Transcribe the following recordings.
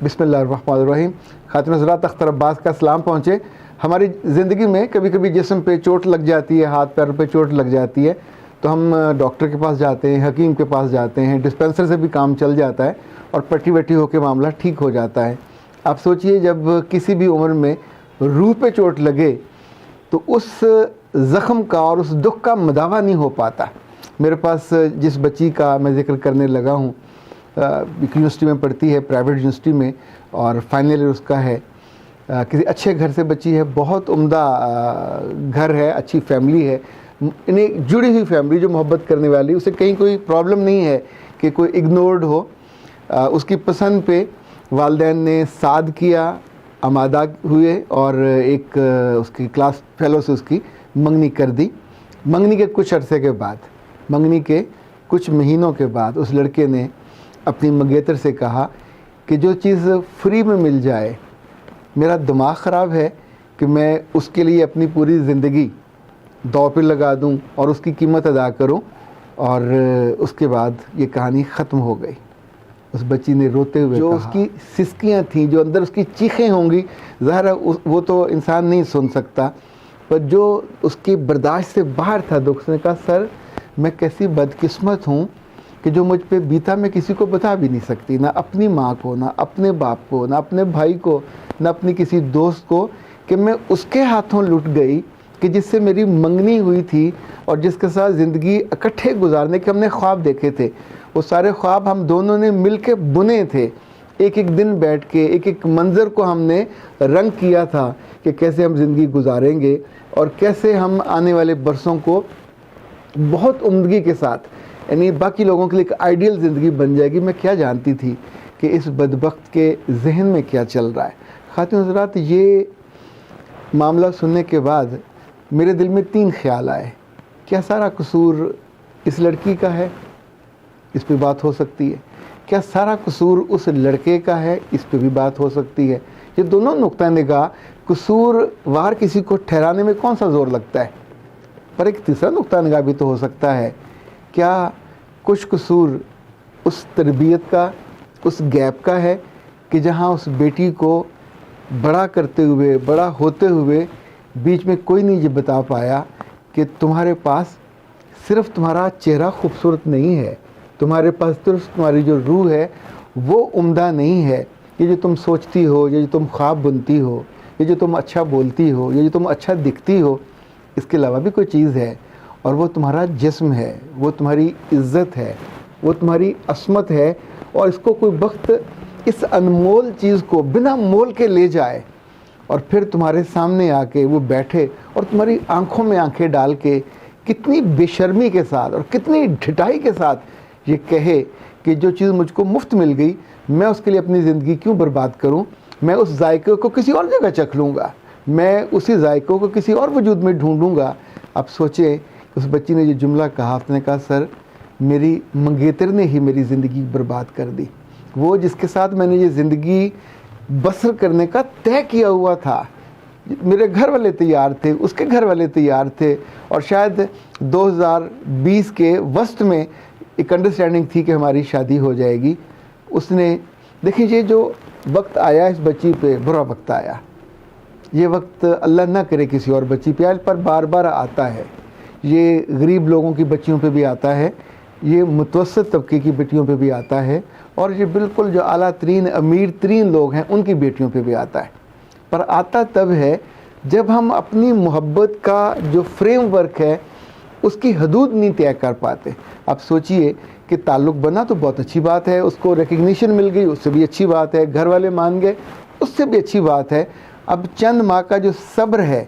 بسم اللہ الرحمن الرحیم. خاتون حضرات، اختر عباس کا سلام پہنچے. ہماری زندگی میں کبھی کبھی جسم پہ چوٹ لگ جاتی ہے، ہاتھ پیر پہ چوٹ لگ جاتی ہے، تو ہم ڈاکٹر کے پاس جاتے ہیں، حکیم کے پاس جاتے ہیں، ڈسپینسر سے بھی کام چل جاتا ہے اور پٹی وٹی ہو کے معاملہ ٹھیک ہو جاتا ہے. آپ سوچئے جب کسی بھی عمر میں روح پہ چوٹ لگے تو اس زخم کا اور اس دکھ کا مداوع نہیں ہو پاتا. میرے پاس جس بچی کا میں ذکر کرنے لگا ہوں، ایک یونیورسٹی میں پڑھتی ہے، پرائیویٹ یونیورسٹی میں، اور فائنل ایئر اس کا ہے. کسی اچھے گھر سے بچی ہے، بہت عمدہ گھر ہے، اچھی فیملی ہے، انہیں جڑی ہوئی فیملی جو محبت کرنے والی، اسے کہیں کوئی پرابلم نہیں ہے کہ کوئی اگنورڈ ہو. اس کی پسند پہ والدین نے سعد کیا، آمادہ ہوئے اور ایک اس کی کلاس فیلو سے اس کی منگنی کر دی. منگنی کے کچھ عرصے کے بعد، منگنی کے کچھ مہینوں کے بعد اس لڑکے نے اپنی منگیتر سے کہا کہ جو چیز فری میں مل جائے، میرا دماغ خراب ہے کہ میں اس کے لیے اپنی پوری زندگی دو پہ لگا دوں اور اس کی قیمت ادا کروں. اور اس کے بعد یہ کہانی ختم ہو گئی. اس بچی نے روتے ہوئے جو اس کی سسکیاں تھیں، جو اندر اس کی چیخیں ہوں گی، ظاہر ہے وہ تو انسان نہیں سن سکتا، پر جو اس کی برداشت سے باہر تھا دکھ، اس نے کہا سر میں کیسی بدقسمت ہوں کہ جو مجھ پہ بیتا میں کسی کو بتا بھی نہیں سکتی، نہ اپنی ماں کو، نہ اپنے باپ کو، نہ اپنے بھائی کو، نہ اپنی کسی دوست کو، کہ میں اس کے ہاتھوں لٹ گئی کہ جس سے میری منگنی ہوئی تھی اور جس کے ساتھ زندگی اکٹھے گزارنے کے ہم نے خواب دیکھے تھے. وہ سارے خواب ہم دونوں نے مل کے بنے تھے. ایک ایک دن بیٹھ کے ایک ایک منظر کو ہم نے رنگ کیا تھا کہ کیسے ہم زندگی گزاریں گے اور کیسے ہم آنے والے برسوں کو بہت عمدگی کے ساتھ، یعنی باقی لوگوں کے لیے ایک آئیڈیل زندگی بن جائے گی. میں کیا جانتی تھی کہ اس بدبخت کے ذہن میں کیا چل رہا ہے. خاتون حضرات، یہ معاملہ سننے کے بعد میرے دل میں 3 خیال آئے. کیا سارا قصور اس لڑکی کا ہے؟ اس پہ بات ہو سکتی ہے. کیا سارا قصور اس لڑکے کا ہے؟ اس پہ بھی بات ہو سکتی ہے. یہ دونوں نقطہ نگاہ قصور وار کسی کو ٹھہرانے میں کون سا زور لگتا ہے، پر ایک تیسرا نقطہ نگاہ بھی تو ہو سکتا ہے. کیا کچھ قصور اس تربیت کا، اس گیپ کا ہے کہ جہاں اس بیٹی کو بڑا کرتے ہوئے، بڑا ہوتے ہوئے بیچ میں کوئی نہیں یہ بتا پایا کہ تمہارے پاس صرف تمہارا چہرہ خوبصورت نہیں ہے، تمہارے پاس صرف تمہاری جو روح ہے وہ عمدہ نہیں ہے. یہ جو تم سوچتی ہو، یہ جو تم خواب بنتی ہو، یہ جو تم اچھا بولتی ہو، یہ جو تم اچھا دکھتی ہو، اس کے علاوہ بھی کوئی چیز ہے، اور وہ تمہارا جسم ہے، وہ تمہاری عزت ہے، وہ تمہاری عصمت ہے. اور اس کو کوئی وقت اس انمول چیز کو بنا مول کے لے جائے اور پھر تمہارے سامنے آ کے وہ بیٹھے اور تمہاری آنکھوں میں آنکھیں ڈال کے کتنی بے شرمی کے ساتھ اور کتنی ڈھٹائی کے ساتھ یہ کہے کہ جو چیز مجھ کو مفت مل گئی، میں اس کے لیے اپنی زندگی کیوں برباد کروں، میں اس ذائقے کو کسی اور جگہ چکھ لوں گا، میں اسی ذائقے کو کسی اور وجود میں ڈھونڈوں گا. اب سوچیں اس بچی نے یہ جملہ کہا، اس نے کہا سر میری منگیتر نے ہی میری زندگی برباد کر دی. وہ جس کے ساتھ میں نے یہ زندگی بسر کرنے کا طے کیا ہوا تھا، میرے گھر والے تیار تھے، اس کے گھر والے تیار تھے، اور شاید 2020 کے وسط میں ایک انڈرسٹینڈنگ تھی کہ ہماری شادی ہو جائے گی. اس نے دیکھیں یہ جو وقت آیا اس بچی پہ، برا وقت آیا. یہ وقت اللہ نہ کرے کسی اور بچی پہ آئے، پر بار بار آتا ہے. یہ غریب لوگوں کی بچیوں پہ بھی آتا ہے، یہ متوسط طبقے کی بیٹیوں پہ بھی آتا ہے، اور یہ بالکل جو اعلیٰ ترین امیر ترین لوگ ہیں ان کی بیٹیوں پہ بھی آتا ہے. پر آتا تب ہے جب ہم اپنی محبت کا جو فریم ورک ہے اس کی حدود نہیں طے کر پاتے. آپ سوچئے کہ تعلق بنا تو بہت اچھی بات ہے، اس کو ریکگنیشن مل گئی، اس سے بھی اچھی بات ہے، گھر والے مان گئے، اس سے بھی اچھی بات ہے. اب چند ماہ کا جو صبر ہے،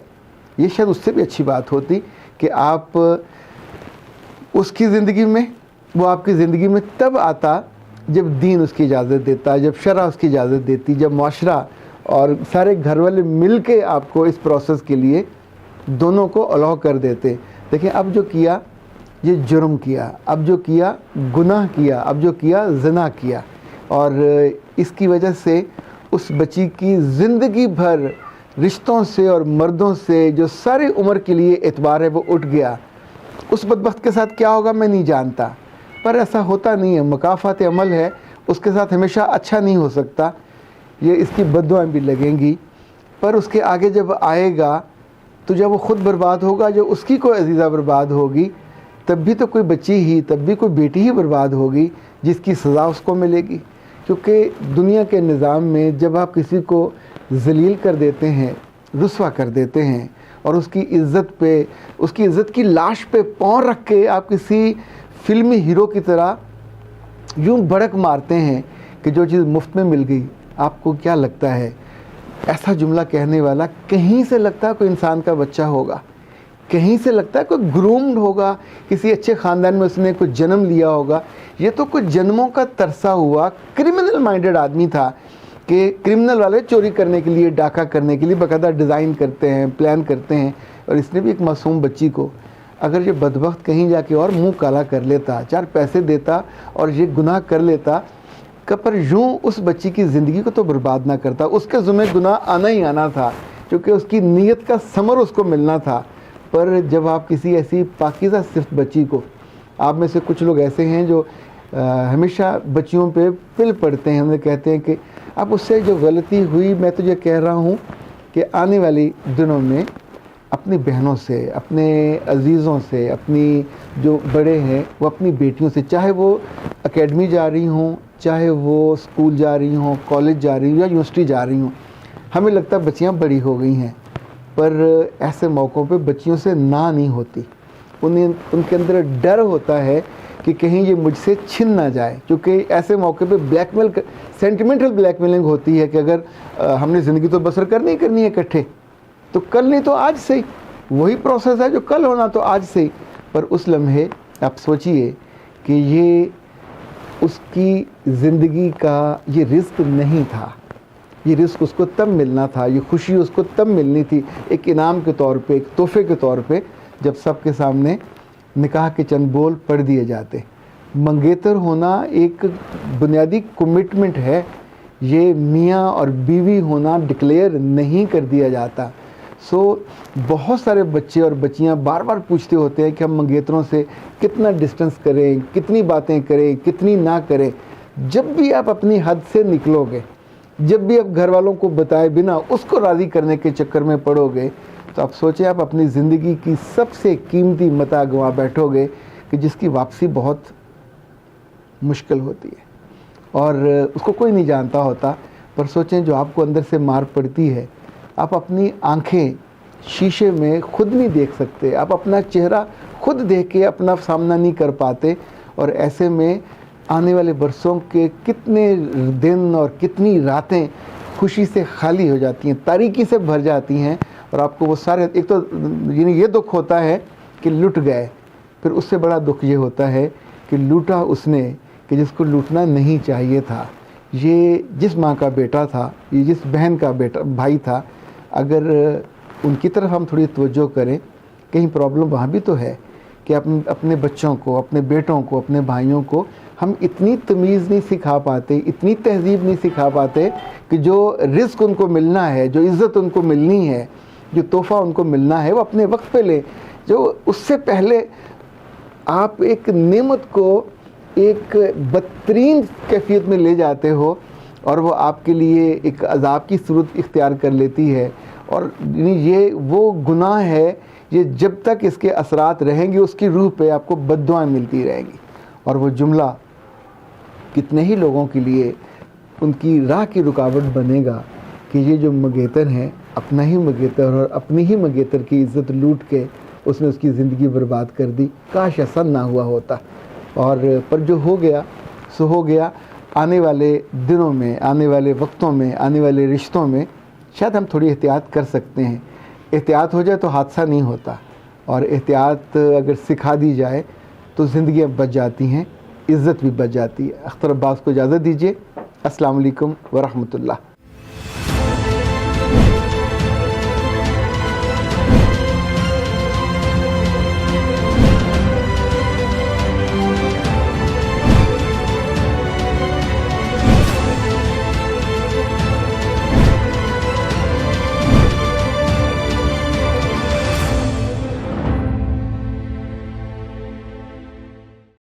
یہ شاید اس سے بھی اچھی بات ہوتی کہ آپ اس کی زندگی میں، وہ آپ کی زندگی میں تب آتا جب دین اس کی اجازت دیتا، جب شرع اس کی اجازت دیتی، جب معاشرہ اور سارے گھر والے مل کے آپ کو اس پروسیس کے لیے دونوں کو الاؤ کر دیتے. دیکھیں اب جو کیا یہ جرم کیا، اب جو کیا گناہ کیا، اب جو کیا زنا کیا، اور اس کی وجہ سے اس بچی کی زندگی بھر رشتوں سے اور مردوں سے جو ساری عمر کے لیے اعتبار ہے وہ اٹھ گیا. اس بدبخت کے ساتھ کیا ہوگا میں نہیں جانتا، پر ایسا ہوتا نہیں ہے، مکافات عمل ہے، اس کے ساتھ ہمیشہ اچھا نہیں ہو سکتا. یہ اس کی بددعائیں بھی لگیں گی، پر اس کے آگے جب آئے گا تو جب وہ خود برباد ہوگا، جو اس کی کوئی عزیزہ برباد ہوگی، تب بھی تو کوئی بچی ہی، تب بھی کوئی بیٹی ہی برباد ہوگی جس کی سزا اس کو ملے گی۔ کیونکہ دنیا کے نظام میں جب آپ کسی کو ذلیل کر دیتے ہیں، رسوا کر دیتے ہیں، اور اس کی عزت پہ، اس کی عزت کی لاش پہ پاؤں رکھ کے آپ کسی فلمی ہیرو کی طرح یوں بڑک مارتے ہیں کہ جو چیز مفت میں مل گئی، آپ کو کیا لگتا ہے ایسا جملہ کہنے والا کہیں سے لگتا ہے کوئی انسان کا بچہ ہوگا، کہیں سے لگتا ہے کوئی گرومڈ ہوگا، کسی اچھے خاندان میں اس نے کوئی جنم لیا ہوگا؟ یہ تو کچھ جنموں کا ترسا ہوا کرمنل مائنڈڈ آدمی تھا کہ کرمنل والے چوری کرنے کے لیے، ڈاکہ کرنے کے لیے باقاعدہ ڈیزائن کرتے ہیں، پلان کرتے ہیں، اور اس نے بھی ایک معصوم بچی کو، اگر یہ بدبخت کہیں جا کے اور منہ کالا کر لیتا، 4 پیسے دیتا اور یہ گناہ کر لیتا، پر یوں اس بچی کی زندگی کو تو برباد نہ کرتا، اس کے ذمہ گناہ آنا ہی آنا تھا کیونکہ اس کی نیت کا ثمر اس کو ملنا تھا۔ پر جب آپ کسی ایسی پاکیزہ صفت بچی کو، آپ میں سے کچھ لوگ ایسے ہیں جو ہمیشہ بچیوں پہ پل پڑتے ہیں، انہیں کہتے ہیں کہ اب اس سے جو غلطی ہوئی، میں تجھے کہہ رہا ہوں کہ آنے والی دنوں میں اپنی بہنوں سے، اپنے عزیزوں سے، اپنی جو بڑے ہیں وہ اپنی بیٹیوں سے، چاہے وہ اکیڈمی جا رہی ہوں، چاہے وہ اسکول جا رہی ہوں، کالج جا رہی ہوں یا یونیورسٹی جا رہی ہوں، ہمیں لگتا ہے بچیاں بڑی ہو گئی ہیں، پر ایسے موقعوں پہ بچیوں سے نہیں ہوتی، ان کے اندر ڈر ہوتا ہے کہ کہیں یہ مجھ سے چھن نہ جائے، کیونکہ ایسے موقع پہ بلیک میل، سینٹیمنٹل بلیک میلنگ ہوتی ہے کہ اگر ہم نے زندگی تو بسر کرنی ہے اکٹھے، تو کل نہیں تو آج سے ہی، وہی پروسیس ہے جو کل ہونا تو آج سے ہی۔ پر اس لمحے آپ سوچئے کہ یہ اس کی زندگی کا یہ رزق نہیں تھا، یہ رزق اس کو تب ملنا تھا، یہ خوشی اس کو تب ملنی تھی، ایک انعام کے طور پہ، ایک تحفے کے طور پہ، جب سب کے سامنے نکاح کے چند بول پڑھ دیے جاتے۔ منگیتر ہونا ایک بنیادی کمٹمنٹ ہے، یہ میاں اور بیوی ہونا ڈکلیئر نہیں کر دیا جاتا۔ بہت سارے بچے اور بچیاں بار بار پوچھتے ہوتے ہیں کہ ہم منگیتروں سے کتنا ڈسٹنس کریں، کتنی باتیں کریں، کتنی نہ کریں۔ جب بھی آپ اپنی حد سے نکلو گے، جب بھی آپ گھر والوں کو بتائے بنا اس کو راضی کرنے کے چکر میں پڑو گے، تو آپ سوچیں آپ اپنی زندگی کی سب سے قیمتی متاع گنوا بیٹھو گے کہ جس کی واپسی بہت مشکل ہوتی ہے اور اس کو کوئی نہیں جانتا ہوتا۔ پر سوچیں جو آپ کو اندر سے مار پڑتی ہے، آپ اپنی آنکھیں شیشے میں خود نہیں دیکھ سکتے، آپ اپنا چہرہ خود دیکھ کے اپنا سامنا نہیں کر پاتے، اور ایسے میں آنے والے برسوں کے کتنے دن اور کتنی راتیں خوشی سے خالی ہو جاتی ہیں، تاریکی سے بھر جاتی ہیں، اور آپ کو وہ سارے، ایک تو یعنی یہ دکھ ہوتا ہے کہ لٹ گئے، پھر اس سے بڑا دکھ یہ ہوتا ہے کہ لوٹا اس نے کہ جس کو لوٹنا نہیں چاہیے تھا۔ یہ جس ماں کا بیٹا تھا، یہ جس بہن کا بیٹا بھائی تھا، اگر ان کی طرف ہم تھوڑی توجہ کریں، کہیں پرابلم وہاں بھی تو ہے کہ اپنے بچوں کو، اپنے بیٹوں کو، اپنے بھائیوں کو ہم اتنی تمیز نہیں سکھا پاتے، اتنی تہذیب نہیں سکھا پاتے کہ جو رزق ان کو ملنا ہے، جو عزت ان کو ملنی ہے، جو تحفہ ان کو ملنا ہے، وہ اپنے وقت پہ لیں۔ جو اس سے پہلے آپ ایک نعمت کو ایک بدترین کیفیت میں لے جاتے ہو اور وہ آپ کے لیے ایک عذاب کی صورت اختیار کر لیتی ہے، اور یہ وہ گناہ ہے، یہ جب تک اس کے اثرات رہیں گے اس کی روح پہ آپ کو بد دعائیں ملتی رہیں گی، اور وہ جملہ کتنے ہی لوگوں کے لیے ان کی راہ کی رکاوٹ بنے گا کہ یہ جو منگیتر ہیں، اپنا ہی منگیتر اور اپنی ہی منگیتر کی عزت لوٹ کے اس نے اس کی زندگی برباد کر دی، کاش ایسا نہ ہوا ہوتا۔ اور پر جو ہو گیا سو ہو گیا۔ آنے والے دنوں میں، آنے والے وقتوں میں، آنے والے رشتوں میں شاید ہم تھوڑی احتیاط کر سکتے ہیں۔ احتیاط ہو جائے تو حادثہ نہیں ہوتا، اور احتیاط اگر سکھا دی جائے تو زندگیاں بچ جاتی ہیں، عزت بھی بچ جاتی ہے۔ اختر عباس کو اجازت دیجیے۔ السلام علیکم ورحمۃ اللہ۔